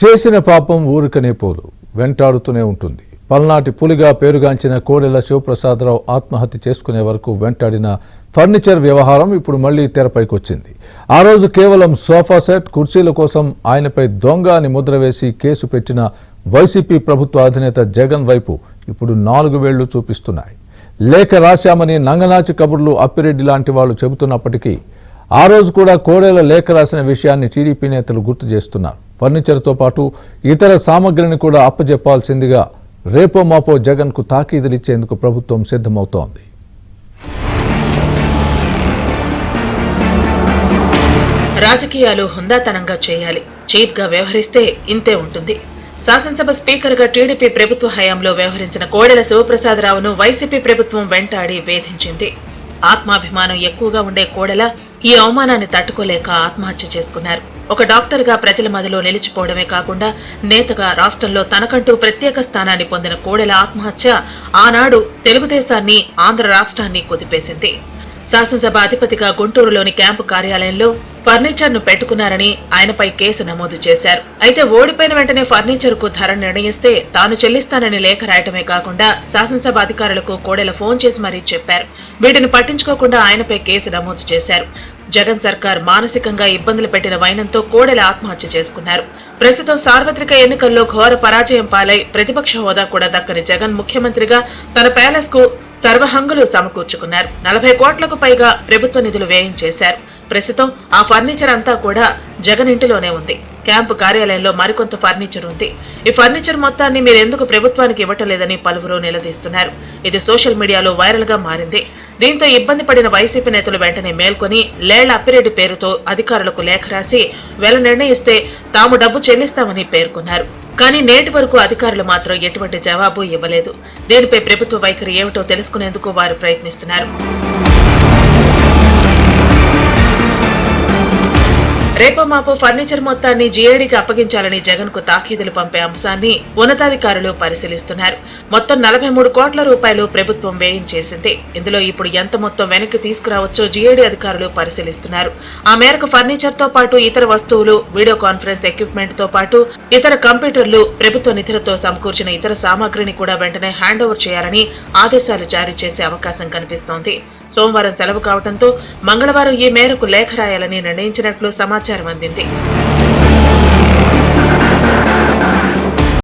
చేసిన పాపం ఊరికనే పోదు, వెంటాడుతూనే ఉంటుంది. పల్నాటి పులిగా పేరుగాంచిన కోడెల శివప్రసాదరావు ఆత్మహత్య చేసుకునే వరకు వెంటాడిన ఫర్నిచర్ వ్యవహారం ఇప్పుడు మళ్లీ తెరపైకి వచ్చింది. ఆ రోజు కేవలం సోఫా సెట్, కుర్చీల కోసం ఆయనపై దొంగ అని ముద్ర వేసి కేసు పెట్టిన వైసీపీ ప్రభుత్వ అధినేత జగన్ వైపు ఇప్పుడు 4 వేళ్లు చూపిస్తున్నాయి. లేఖ రాశామని నంగనాచి కబుర్లు అప్పిరెడ్డి లాంటి వాళ్ళు చెబుతున్నప్పటికీ ఆ రోజు కూడా కోడెల లేఖ రాసిన విషయాన్ని టీడీపీ నేతలు గుర్తు చేస్తున్నారు. ఫర్నిచర్తో పాటు ఇతర సామగ్రిని కూడా అప్పజెప్పాల్సిందిగా రేపో మాపో జగన్కు తాకీదులిచ్చేందుకు ప్రభుత్వం సిద్ధమవుతోంది. రాజకీయాలు హుందాతనంగా చేయాలి, చీప్ గా వ్యవహరిస్తే ఇంతే ఉంటుంది. శాసనసభ స్పీకర్ గా టీడీపీ ప్రభుత్వ హయాంలో వ్యవహరించిన కోడెల శివప్రసాదరావును వైసీపీ ప్రభుత్వం వెంటాడి వేధించింది. ఆత్మాభిమానం ఎక్కువగా ఉండే కోడెల ఈ అవమానాన్ని తట్టుకోలేక ఆత్మహత్య చేసుకున్నారు. ఒక డాక్టర్ గా ప్రజల మధ్యలో నిలిచిపోవడమే కాకుండా నేతగా రాష్ట్రంలో తనకంటూ ప్రత్యేక స్థానాన్ని పొందిన కోడెల ఆత్మహత్య ఆనాడు తెలుగుదేశాన్ని, ఆంధ్ర రాష్ట్రాన్ని కుదిపేసింది. శాసనసభ అధిపతిగా గుంటూరులోని క్యాంపు కార్యాలయంలో ఫర్నిచర్ ను పెట్టుకున్నారని ఆయనపై కేసు నమోదు చేశారు. అయితే ఓడిపోయిన వెంటనే ఫర్నిచర్ కు ధర నిర్ణయిస్తే తాను చెల్లిస్తానని లేఖ రాయటమే కాకుండా శాసనసభ అధికారులకు కోడెల ఫోన్ చేసి మరీ చెప్పారు. వీటిని పట్టించుకోకుండా ఆయనపై కేసు నమోదు చేశారు. జగన్ సర్కార్ మానసికంగా ఇబ్బందులు పెట్టిన వైనంతో కోడెల ఆత్మహత్య చేసుకున్నారు. ప్రస్తుతం సార్వత్రిక ఎన్నికల్లో ఘోర పరాజయం పాలై ప్రతిపక్ష హోదా కూడా దక్కని జగన్ ముఖ్యమంత్రిగా తన ప్యాలెస్ కు సర్వహంగులు సమకూర్చుకున్నారు. 40 కోట్లకు పైగా ప్రభుత్వ నిధులు వ్యయం చేశారు. ప్రస్తుతం ఆ ఫర్నిచర్ అంతా కూడా జగన్ ఇంటిలోనే ఉంది. క్యాంపు కార్యాలయంలో మరికొంత ఫర్నిచర్ ఉంది. ఈ ఫర్నిచర్ మొత్తాన్ని మీరెందుకు ప్రభుత్వానికి ఇవ్వటలేదని పలువురు నిలదీస్తున్నారు. ఇది సోషల్ మీడియాలో వైరల్ గా మారింది. దీంతో ఇబ్బంది పడిన వైసీపీ నేతలు వెంటనే మేల్కొని లేళ్ల అప్పిరెడ్డి పేరుతో అధికారులకు లేఖ రాసి వెల నిర్ణయిస్తే తాము డబ్బు చెల్లిస్తామని పేర్కొన్నారు. కానీ నేటి వరకు అధికారులు మాత్రం ఎటువంటి జవాబు ఇవ్వలేదు. దీనిపై ప్రభుత్వ వైఖరి ఏమిటో తెలుసుకునేందుకు వారు ప్రయత్నిస్తున్నారు. రేపో మాపో ఫర్నిచర్ మొత్తాన్ని జీఏడీకి అప్పగించాలని జగన్ కు తాకీదులు పంపే అంశాన్ని ఉన్నతాధికారులు పరిశీలిస్తున్నారు. మొత్తం 43 కోట్ల రూపాయలు ప్రభుత్వం వ్యయం చేసింది. ఇందులో ఇప్పుడు ఎంత మొత్తం వెనక్కి తీసుకురావచ్చో జీఏడీ అధికారులు పరిశీలిస్తున్నారు. ఆ మేరకు ఫర్నిచర్ తో పాటు ఇతర వస్తువులు, వీడియో కాన్ఫరెన్స్ ఎక్విప్మెంట్ తో పాటు ఇతర కంప్యూటర్లు, ప్రభుత్వ నిధులతో సమకూర్చిన ఇతర సామాగ్రిని కూడా వెంటనే హ్యాండ్ ఓవర్ చేయాలని ఆదేశాలు జారీ చేసే అవకాశం కనిపిస్తోంది. సోమవారం సెలవు కావడంతో మంగళవారం ఈ మేరకు లేఖ రాయాలని నిర్ణయించినట్లు సమాచారం అందింది.